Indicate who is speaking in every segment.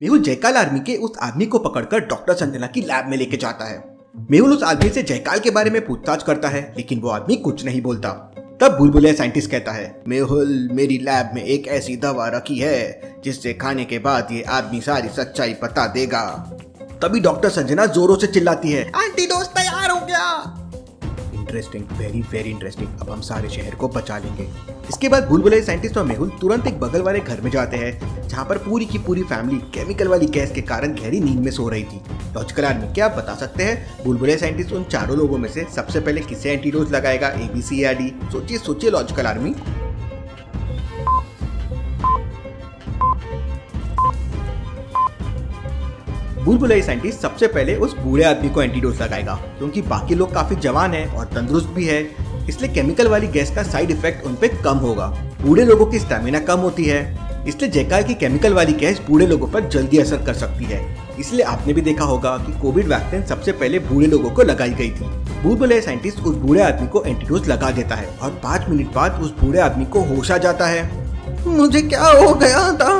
Speaker 1: Mehul जयकाल army के उस आदमी को पकड़कर डॉक्टर संजना की लैब में लेके जाता है। मेहुल उस आदमी से जयकाल के बारे में पूछताछ करता है, लेकिन वो आदमी कुछ नहीं बोलता। तब बुलबुलिया साइंटिस्ट कहता है, मेहुल मेरी लैब में एक ऐसी दवा रखी है जिससे खाने के बाद ये आदमी सारी सच्चाई बता देगा। तभी डॉक्टर संजना जोरों से चिल्लाती है, एंटीडोज तैयार हो गया। Interesting, very very interesting. अब हम सारे शहर को बचा लेंगे। इसके बाद बुलबुलिया साइंटिस्ट और मेहुल तुरंत एक बगल वाले घर में जाते हैं, जहाँ पर पूरी की पूरी फैमिली केमिकल वाली गैस के कारण गहरी नींद में सो रही थी। लॉजिकल आर्मी, क्या आप बता सकते हैं बुलबुलिया साइंटिस्ट उन चारों लोगों में से सबसे पहले किसे एंटीडोज लगाएगा, ABC या D? सोचिए सोचिए लॉजिकल आर्मी। बुलबुलिया साइंटिस्ट सबसे पहले उस बूढ़े आदमी को एंटीडोज लगाएगा, क्योंकि बाकी लोग काफी जवान हैं और तंदुरुस्त भी है, इसलिए केमिकल वाली गैस का साइड इफेक्ट उन पे कम होगा। बूढ़े लोगों की स्टेमिना कम होती है, इसलिए जयकाल की केमिकल वाली गैस बूढ़े लोगों पर जल्दी असर कर सकती है। इसलिए आपने भी देखा होगा कि कोविड वैक्सीन सबसे पहले बूढ़े लोगों को लगाई गई थी। बुलबुलिया साइंटिस्ट उस बूढ़े आदमी को एंटीडोज लगा देता है और 5 मिनट बाद उस बूढ़े आदमी को होश आ जाता है। मुझे क्या हो गया था?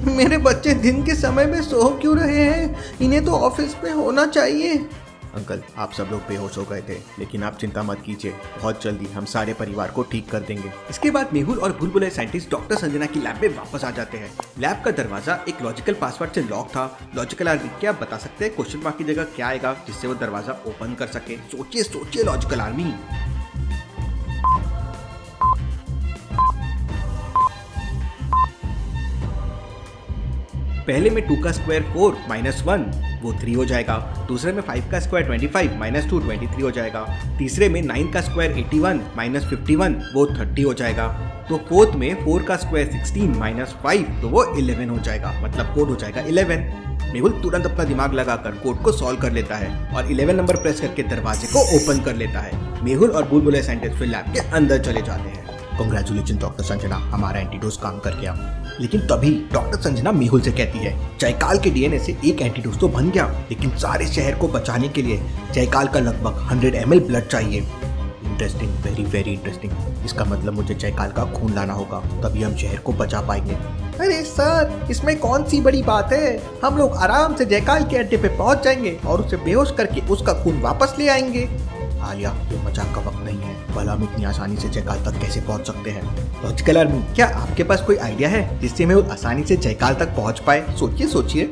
Speaker 1: मेरे बच्चे दिन के समय में सो क्यों रहे हैं? इन्हें तो ऑफिस में होना चाहिए। अंकल, आप सब लोग बेहोश हो गए थे, लेकिन आप चिंता मत कीजिए, बहुत जल्दी हम सारे परिवार को ठीक कर देंगे। इसके बाद मेहुल और बुलबुलिया साइंटिस्ट डॉक्टर संजना की लैब में वापस आ जाते हैं। लैब का दरवाजा एक लॉजिकल पासवर्ड से लॉक था। लॉजिकल आर्मी, क्या आप बता सकते हैं क्वेश्चन मार्क की जगह क्या आएगा जिससे वो दरवाजा ओपन कर सके? सोचिए सोचिए लॉजिकल आर्मी। पहले में 2 का स्क्वायर 4 -1 वो 3 हो जाएगा। दूसरे में 5 का स्क्वायर 25 -2 23 हो जाएगा। तीसरे में 9 का स्क्वायर 81 -51 वो 30 हो जाएगा। तो फोर्थ में 4 का स्क्वायर 16 -5 तो वो 11 हो जाएगा, मतलब कोड हो जाएगा 11। मेहुल तुरंत अपना दिमाग लगाकर कोड को सॉल्व कर लेता है और 11 नंबर प्रेस करके दरवाजे को ओपन कर लेता है। मेहुल और बुलबुलिया साइंटिस्ट फिर लैब के अंदर चले जाते हैं। कांग्रेचुलेशन डॉक्टर संजना, हमारा एंटीडोज काम कर गया। लेकिन तभी डॉक्टर संजना मेहुल से कहती है, जयकाल के DNA से एक एंटीडोज तो बन गया, लेकिन सारे शहर को बचाने के लिए जयकाल का लगभग 100 ml ब्लड चाहिए। Interesting, very very interesting. इसका मतलब मुझे जयकाल का खून लाना होगा, तभी हम शहर को बचा पाएंगे। अरे सर, इसमें कौन सी बड़ी बात है? हम लोग आराम से जयकाल के अड्डे पे पहुंच जाएंगे और उसे बेहोश करके उसका खून वापस ले आएंगे। आलिया, ये मजाक का वक्त नहीं है। भला हम इतनी आसानी से जयकाल तक कैसे पहुंच सकते हैं? लॉजिकल आर्मी, क्या आपके पास कोई आइडिया है जिससे मैं आसानी से जयकाल तक पहुंच पाए? सोचिए सोचिए।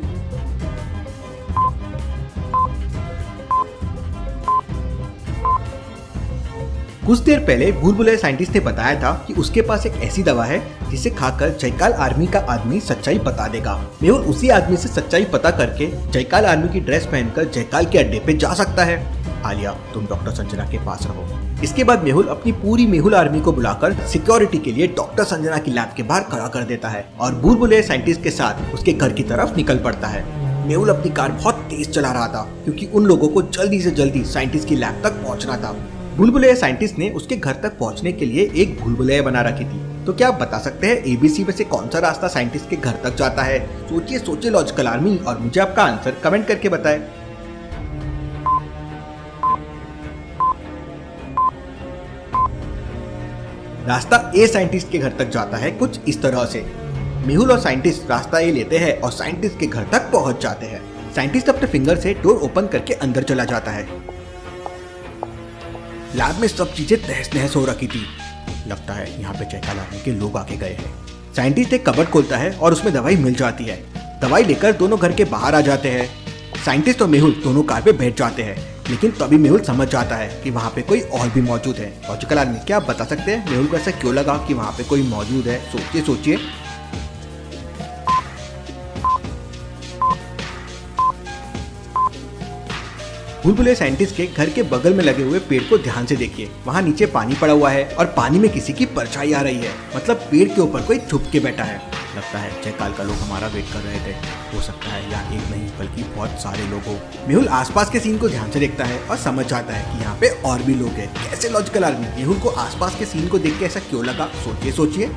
Speaker 1: कुछ देर पहले बुलबुलिया साइंटिस्ट ने बताया था कि उसके पास एक ऐसी दवा है जिसे खाकर जयकाल आर्मी का आदमी सच्चाई बता देगा। मेहुल उसी आदमी से सच्चाई पता करके जयकाल आर्मी की ड्रेस पहनकर जयकाल के अड्डे पे जा सकता है। आलिया, तुम डॉक्टर संजना के पास रहो। इसके बाद मेहुल अपनी पूरी मेहुल आर्मी को बुलाकर सिक्योरिटी के लिए डॉक्टर संजना की लैब के बाहर खड़ा कर देता है और बुलबुलिया साइंटिस्ट के साथ उसके घर की तरफ निकल पड़ता है। मेहुल अपनी कार बहुत तेज चला रहा था, क्योंकि उन लोगों को जल्दी से जल्दी साइंटिस्ट की लैब तक पहुंचना था। बुलबुलिया साइंटिस्ट ने उसके घर तक पहुंचने के लिए एक भूलभुलैया बना रखी थी। तो क्या आप बता सकते हैं ABC में से कौन सा रास्ता साइंटिस्ट के घर तक जाता है? सोचिए सोचिए लॉजिकल आर्मी, और मुझे आपका आंसर कमेंट करके बताएं। रास्ता A साइंटिस्ट के घर तक जाता है कुछ इस तरह से। मेहुल और साइंटिस्ट रास्ता A लेते हैं और साइंटिस्ट के घर तक पहुंच जाते हैं। साइंटिस्ट अपने फिंगर से डोर ओपन करके अंदर चला जाता है। लैब में सब चीजें तहस नहस हो रखी थी। लगता है यहाँ पे जयकाल आर्मी के लोग आके गए हैं। साइंटिस्ट एक कबर्ड खोलता है और उसमें दवाई मिल जाती है। दवाई लेकर दोनों घर के बाहर आ जाते हैं। साइंटिस्ट और मेहुल दोनों कार पे बैठ जाते हैं, लेकिन तभी मेहुल समझ जाता है कि वहाँ पे कोई और भी मौजूद है। लॉजिकल आर्मी, क्या आप बता सकते हैं मेहुल को ऐसा क्यों लगा कि वहाँ पे कोई मौजूद है? सोचिए सोचिए। बुलबुलिया साइंटिस्ट के घर के बगल में लगे हुए पेड़ को ध्यान से देखिए। वहाँ नीचे पानी पड़ा हुआ है और पानी में किसी की परछाई आ रही है, मतलब पेड़ के ऊपर कोई छुप के बैठा है। लगता है जयकाल का लोग हमारा वेट कर रहे थे। हो सकता है यहाँ एक नहीं बल्कि बहुत सारे लोग हो। मेहुल आसपास के सीन को ध्यान से देखता है और समझ जाता है कि यहाँ पे और भी लोग हैं। कैसे लॉजिकल आर्मी? मेहुल को आसपास के सीन को देख के ऐसा क्यों लगा? सोचिए सोचिए।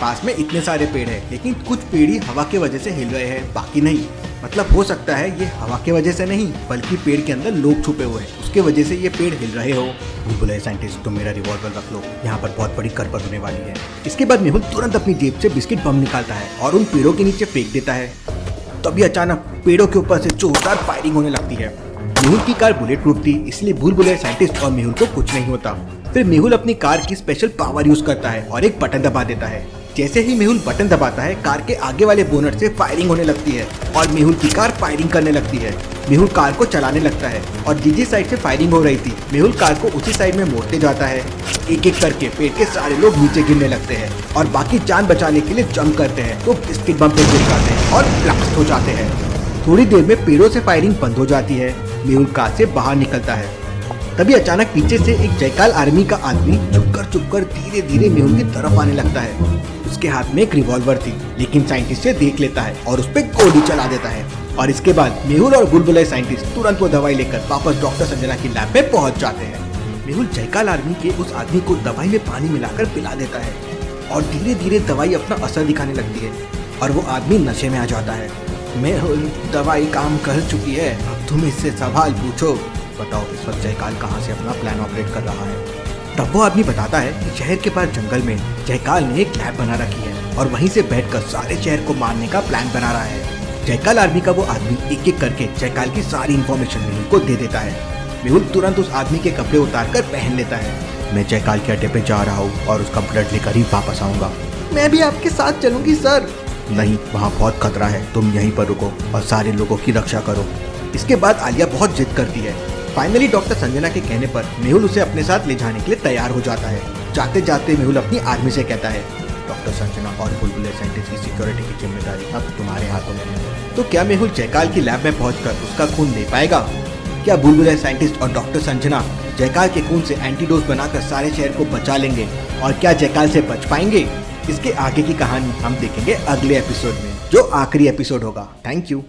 Speaker 1: पास में इतने सारे पेड़ हैं, लेकिन कुछ पेड़ ही हवा की वजह से हिल रहे हैं, बाकी नहीं। मतलब हो सकता है ये हवा के वजह से नहीं बल्कि पेड़ के अंदर लोग छुपे हुए हैं, उसके वजह से ये पेड़ हिल रहे हो। बुलबुले साइंटिस्ट तुम मेरा रिवॉल्वर रख लो, यहाँ पर बहुत बड़ी गड़बड़ होने वाली है। इसके बाद मेहुल तुरंत अपनी जेब से बिस्किट बम निकालता है और उन पेड़ों के नीचे फेंक देता है। तभी अचानक पेड़ों के ऊपर से जोरदार फायरिंग होने लगती है। मेहुल की कार बुलेट प्रूफ थी, इसलिए बुलबुले साइंटिस्ट और मेहुल को कुछ नहीं होता। फिर मेहुल अपनी कार की स्पेशल पावर यूज करता है और एक बटन दबा देता है। जैसे ही मेहुल बटन दबाता है कार के आगे वाले बोनट से फायरिंग होने लगती है और मेहुल की कार फायरिंग करने लगती है। मेहुल कार को चलाने लगता है और जिस साइड से फायरिंग हो रही थी मेहुल कार को उसी साइड में मोड़ते जाता है। एक एक करके पेड़ के सारे लोग नीचे गिरने लगते हैं और बाकी जान बचाने के लिए जंप करते हैं तो बिस्किट बम पे गिर जाते हैं और ब्लास्ट हो जाते हैं। थोड़ी देर में पेड़ों से फायरिंग बंद हो जाती है। मेहुल कार से बाहर निकलता है। तभी अचानक पीछे से एक जयकाल आर्मी का आदमी चुपकर धीरे धीरे मेहुल की तरफ आने लगता है। उसके हाथ में एक रिवॉल्वर थी, लेकिन साइंटिस्ट से देख लेता है और उस पर गोली चला देता है। और इसके बाद मेहुल और बुलबुले साइंटिस्ट तुरंत वो दवाई लेकर वापस डॉक्टर संजना की लैब में पहुंच जाते हैं। मेहुल जयकाल आर्मी के उस आदमी को दवाई में पानी मिलाकर पिला देता है और धीरे धीरे दवाई अपना असर दिखाने लगती है और वो आदमी नशे में आ जाता है। मेहुल दवाई काम कर चुकी है, अब तुम इससे सवाल पूछो। बताओ इस वक्त जयकाल कहाँ से अपना प्लान ऑपरेट कर रहा है। तब वो आदमी बताता है कि शहर के पास जंगल में जयकाल ने एक लैब बना रखी है और वहीं से बैठकर सारे शहर को मारने का प्लान बना रहा है। जयकाल आर्मी का वो आदमी एक एक करके जयकाल की सारी इन्फॉर्मेशन मेहुल को दे देता है। मेहुल तुरंत उस आदमी के कपड़े उतार कर पहन लेता है। मैं जयकाल के अड्डे पे जा रहा हूँ और उसका ब्लड लेकर ही वापस आऊंगा। मैं भी आपके साथ चलूंगी सर। नहीं, वहाँ बहुत खतरा है, तुम यहीं पर रुको और सारे लोगों की रक्षा करो। इसके बाद आलिया बहुत जिद करती है। फाइनली डॉक्टर संजना के कहने पर मेहुल उसे अपने साथ ले जाने के लिए तैयार हो जाता है। जाते जाते मेहुल अपनी आर्मी से कहता है, डॉक्टर संजना और बुलबुले साइंटिस्ट की सिक्योरिटी की जिम्मेदारी अब तुम्हारे हाथों में है। तो क्या मेहुल जयकाल की लैब में पहुंचकर उसका खून ले पाएगा? क्या बुलबुले साइंटिस्ट और डॉक्टर संजना जयकाल के खून से एंटीडोज बनाकर सारे शहर को बचा लेंगे और क्या जयकाल से बच पाएंगे? इसके आगे की कहानी हम देखेंगे अगले एपिसोड में, जो आखिरी एपिसोड होगा। Thank you.